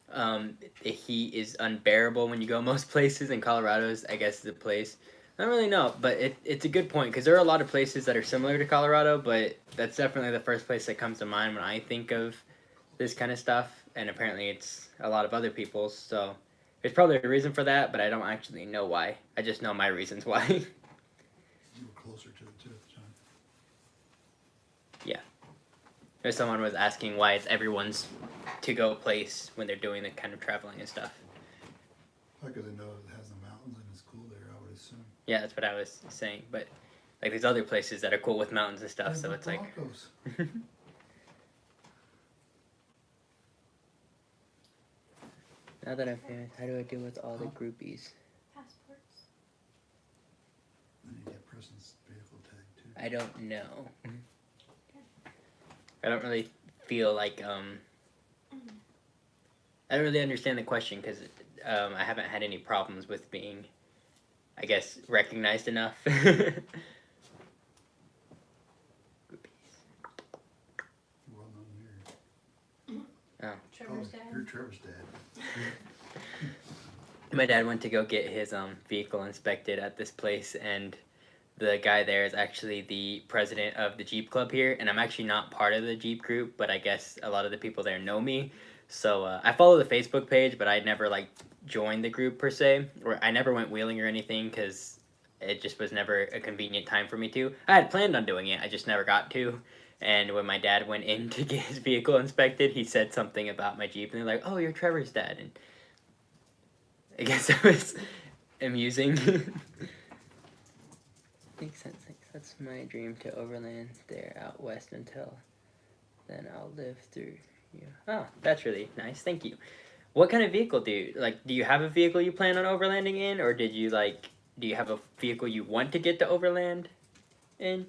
the heat is unbearable when you go most places. And Colorado's, I guess, is a place. I don't really know, but it's a good point because there are a lot of places that are similar to Colorado, but that's definitely the first place that comes to mind when I think of this kind of stuff. And apparently, it's a lot of other people's. So there's probably a reason for that, but I don't actually know why. I just know my reasons why. You were closer to it too at the time. Yeah. If someone was asking why it's everyone's to-go place when they're doing the kind of traveling and stuff. Because they know it has the mountains and it's cool there, I would assume. Yeah, that's what I was saying. But like there's other places that are cool with mountains and stuff, so it's like. Now that I'm famous, how do I deal with all the groupies? Passports. And you get person's vehicle tag too. I don't know. I don't really feel like I don't really understand the question because I haven't had any problems with being, I guess, recognized enough. Well known here. Trevor's dad. You're Trevor's dad. My dad went to go get his vehicle inspected at this place, and the guy there is actually the president of the Jeep club here, and I'm actually not part of the Jeep group, but I guess a lot of the people there know me. So I follow the Facebook page, but I never like joined the group per se, or I never went wheeling or anything because it just was never a convenient time for me to. I had planned on doing it, I just never got to. And when my dad went in to get his vehicle inspected, he said something about my Jeep, and they're like, "Oh, you're Trevor's dad." And I guess that was amusing. Makes sense. That's my dream, to overland there out west until then I'll live through you. Oh, that's really nice. Thank you. What kind of vehicle do you have a vehicle you plan on overlanding in, or do you have a vehicle you want to get to overland in?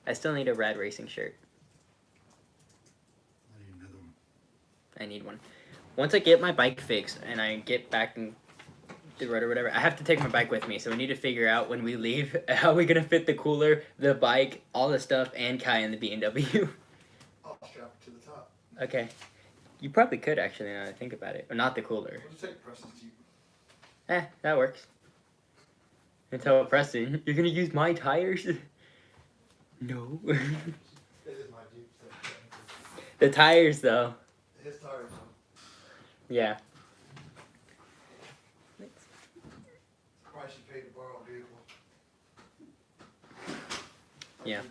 I still need a rad racing shirt. I need another one. I need one. Once I get my bike fixed and I get back in the road or whatever, I have to take my bike with me. So we need to figure out when we leave how we're gonna fit the cooler, the bike, all the stuff, and Kai in the BMW. I'll strap it to the top. Okay. You probably could actually now that I think about it. Or not the cooler. We'll just take Preston's Jeep. That works. And tell Preston, you're gonna use my tires? No. It is my Jeep. So The tires though. his tires. Yeah. Price you pay to borrow a vehicle. Yeah.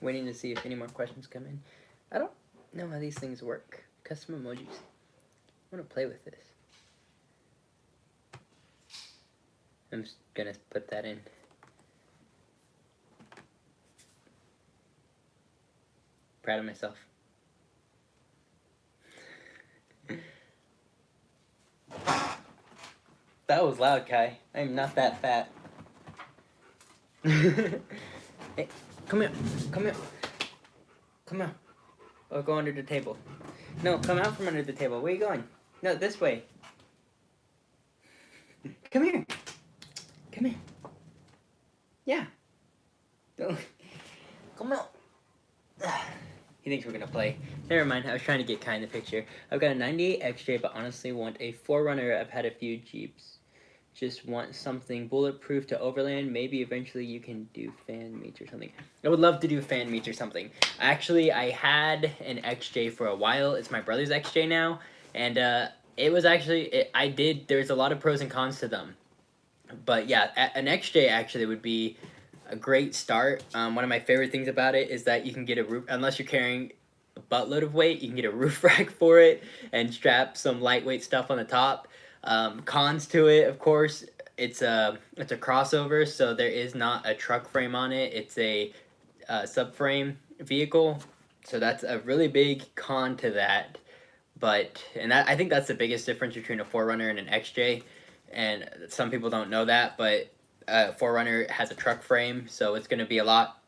Waiting to see if any more questions come in. I don't know how these things work. Custom emojis. I want to play with this. I'm just gonna put that in. Proud of myself. That was loud, Kai. I'm not that fat. Hey, come here. Come here. Come here. Or go under the table. No, come out from under the table. Where are you going? No, this way. Come here. Come here. Yeah. Don't. Come out. He thinks we're gonna play. Never mind, I was trying to get Kai in the picture. I've got a 98 XJ, but honestly want a 4Runner. I've had a few Jeeps. Just want something bulletproof to overland. Maybe eventually you can do fan meets or something. I would love to do fan meets or something. Actually, I had an XJ for a while. It's my brother's XJ now. And it was actually, there's a lot of pros and cons to them. But yeah, an XJ actually would be a great start. One of my favorite things about it is that you can get a roof, unless you're carrying a buttload of weight, you can get a roof rack for it and strap some lightweight stuff on the top. Cons to it, of course, it's a crossover, so there is not a truck frame on it. It's a subframe vehicle, so that's a really big con to that. But I think that's the biggest difference between a 4Runner and an XJ, and some people don't know that, but 4Runner has a truck frame, so it's going to be a lot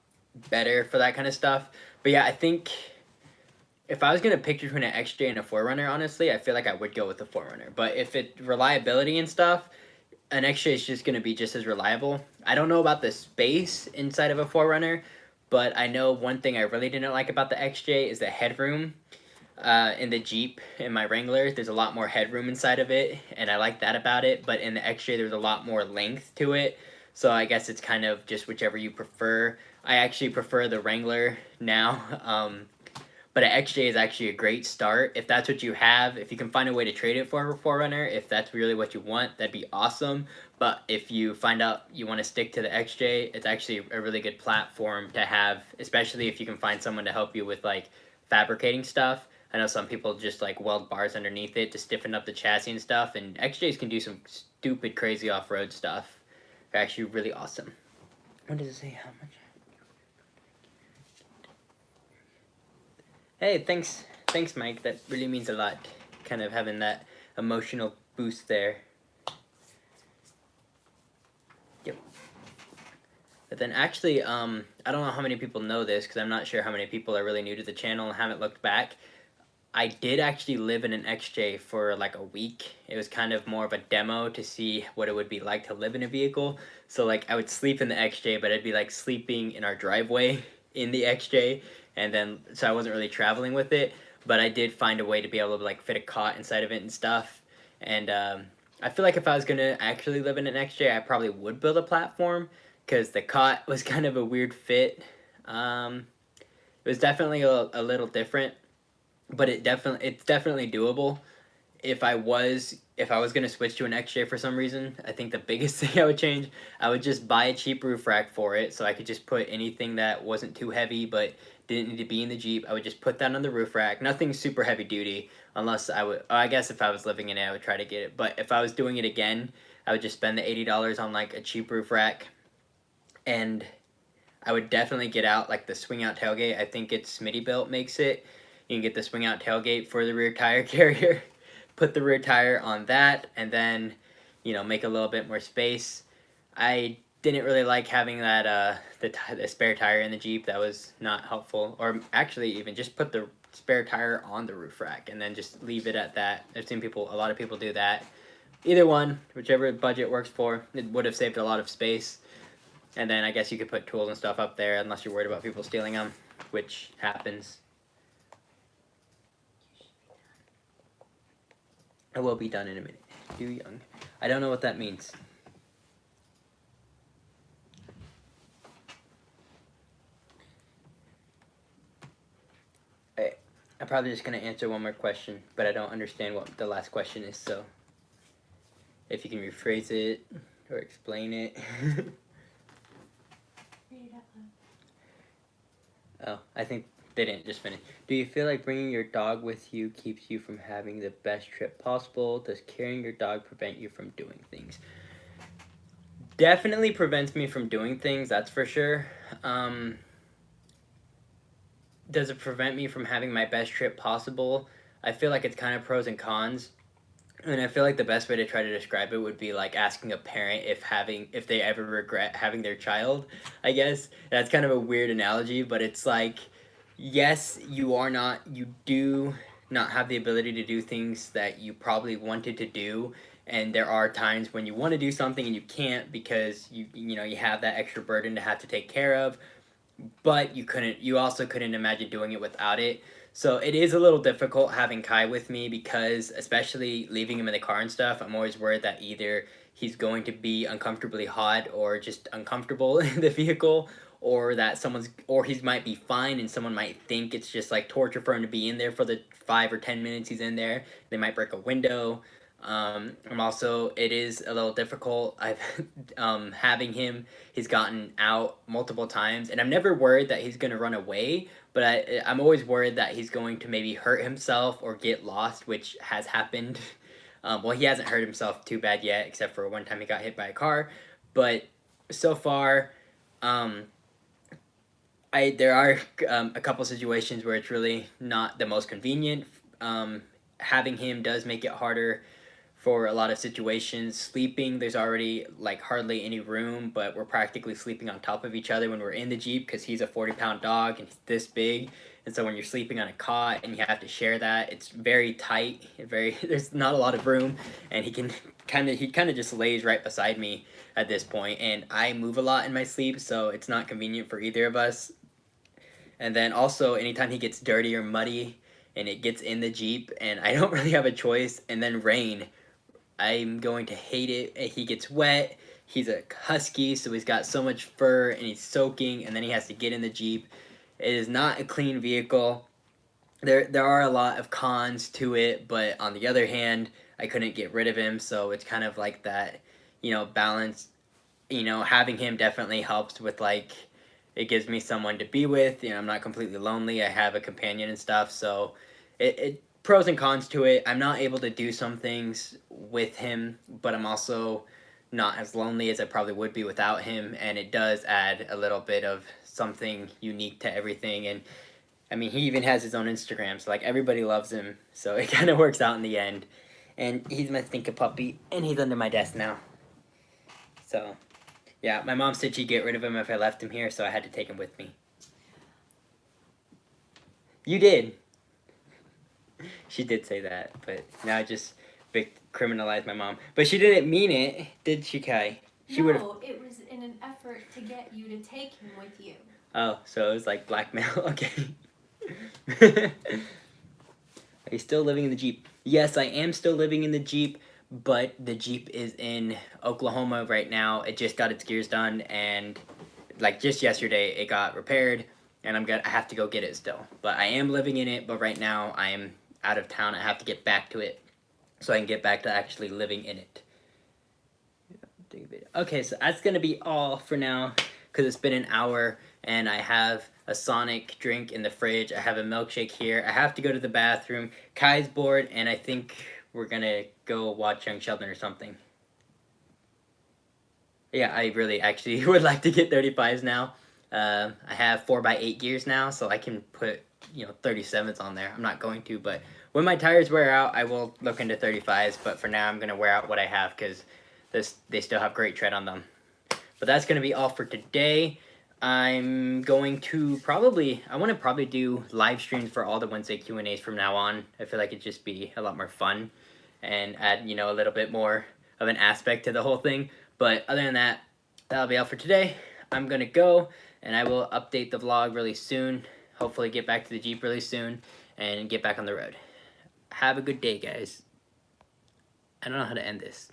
better for that kind of stuff. But yeah, I think if I was going to pick between an XJ and a 4Runner, honestly, I feel like I would go with the 4Runner. But if it reliability and stuff, an XJ is just going to be just as reliable. I don't know about the space inside of a 4Runner, but I know one thing I really didn't like about the XJ is the headroom. In the Jeep, in my Wrangler, there's a lot more headroom inside of it, and I like that about it. But in the XJ, there's a lot more length to it, so I guess it's kind of just whichever you prefer. I actually prefer the Wrangler now, but an XJ is actually a great start. If that's what you have, if you can find a way to trade it for a 4Runner, if that's really what you want, that'd be awesome. But if you find out you want to stick to the XJ, it's actually a really good platform to have, especially if you can find someone to help you with like fabricating stuff. I know some people just like weld bars underneath it to stiffen up the chassis and stuff, and XJs can do some stupid, crazy off-road stuff. They're actually really awesome. What does it say? How much? Hey, thanks, Mike. That really means a lot. Kind of having that emotional boost there. Yep. But then actually, I don't know how many people know this because I'm not sure how many people are really new to the channel and haven't looked back. I did actually live in an XJ for like a week. It was kind of more of a demo to see what it would be like to live in a vehicle. So like I would sleep in the XJ, but I'd be like sleeping in our driveway in the XJ, and then so I wasn't really traveling with it, but I did find a way to be able to like fit a cot inside of it and stuff. And I feel like if I was gonna actually live in an XJ, I probably would build a platform because the cot was kind of a weird fit. It was definitely a little different. But it's definitely doable. If I was gonna switch to an XJ for some reason, I think the biggest thing I would change, I would just buy a cheap roof rack for it, so I could just put anything that wasn't too heavy but didn't need to be in the Jeep. I would just put that on the roof rack. Nothing super heavy duty, unless I guess if I was living in it, I would try to get it. But if I was doing it again, I would just spend the $80 on like a cheap roof rack, and I would definitely get out like the swing out tailgate. I think it's Smittybilt makes it. You can get the swing out tailgate for the rear tire carrier, put the rear tire on that, and then, you know, make a little bit more space. I didn't really like having that the spare tire in the Jeep. That was not helpful. Or actually even just put the spare tire on the roof rack and then just leave it at that. I've seen a lot of people do that. Either one, whichever budget works for. It would have saved a lot of space. And then I guess you could put tools and stuff up there unless you're worried about people stealing them, which happens. I will be done in a minute. Too young. I don't know what that means. I'm probably just going to answer one more question, but I don't understand what the last question is, so if you can rephrase it or explain it. Read it out loud. Oh, I think they didn't just finish. Do you feel like bringing your dog with you keeps you from having the best trip possible? Does carrying your dog prevent you from doing things? Definitely prevents me from doing things, that's for sure. does it prevent me from having my best trip possible? I feel like it's kind of pros and cons. And I feel like the best way to try to describe it would be like asking a parent if they ever regret having their child. I guess that's kind of a weird analogy, but it's like, yes, you do not have the ability to do things that you probably wanted to do, and there are times when you want to do something and you can't because you have that extra burden to have to take care of, but you also couldn't imagine doing it without it. So it is a little difficult having Kai with me because, especially leaving him in the car and stuff, I'm always worried that either he's going to be uncomfortably hot or just uncomfortable in the vehicle, or that he might be fine and someone might think it's just like torture for him to be in there for the 5 or 10 minutes he's in there. They might break a window. It is a little difficult. I've having him, he's gotten out multiple times, and I'm never worried that he's gonna run away, but I'm always worried that he's going to maybe hurt himself or get lost, which has happened. Well, he hasn't hurt himself too bad yet, except for one time he got hit by a car, but so far, there are a couple situations where it's really not the most convenient. Having him does make it harder for a lot of situations. Sleeping, there's already like hardly any room, but we're practically sleeping on top of each other when we're in the Jeep because he's a 40-pound dog and he's this big. And so when you're sleeping on a cot and you have to share that, it's very tight. There's not a lot of room, and he kind of just lays right beside me at this point. And I move a lot in my sleep, so it's not convenient for either of us. And then also, anytime he gets dirty or muddy and it gets in the Jeep and I don't really have a choice, and then rain, I'm going to hate it. He gets wet. He's a husky, so he's got so much fur and he's soaking, and then he has to get in the Jeep. It is not a clean vehicle. There are a lot of cons to it, but on the other hand, I couldn't get rid of him, so it's kind of like that, balance. Having him definitely helps with like, it gives me someone to be with. I'm not completely lonely. I have a companion and stuff, so it pros and cons to it. I'm not able to do some things with him, but I'm also not as lonely as I probably would be without him, and it does add a little bit of something unique to everything. And I mean, he even has his own Instagram, so like everybody loves him, so it kind of works out in the end. And he's my Stinker puppy, and he's under my desk now. So yeah, my mom said she'd get rid of him if I left him here, so I had to take him with me. You did. She did say that, but now I just criminalized my mom. But she didn't mean it, did she, Kai? No, it was in an effort to get you to take him with you. Oh, so it was like blackmail. Okay. Are you still living in the Jeep? Yes, I am still living in the Jeep, but the Jeep is in Oklahoma right now. It just got its gears done, and like just yesterday it got repaired, and I have to go get it still. But I am living in it, but right now I am out of town. I have to get back to it so I can get back to actually living in it. Okay, so that's gonna be all for now because it's been an hour and I have a Sonic drink in the fridge. I have a milkshake here. I have to go to the bathroom. Kai's bored, and I think we're gonna go watch Young Sheldon or something. Yeah, I really actually would like to get 35s now. I have 4x8 gears now, so I can put 37s on there. I'm not going to, but when my tires wear out, I will look into 35s. But for now, I'm gonna wear out what I have because they still have great tread on them. But that's gonna be all for today. I'm going to I want to probably do live streams for all the Wednesday Q&As from now on. I feel like it'd just be a lot more fun and add, a little bit more of an aspect to the whole thing. But other than that, that'll be all for today. I'm going to go, and I will update the vlog really soon. Hopefully get back to the Jeep really soon and get back on the road. Have a good day, guys. I don't know how to end this.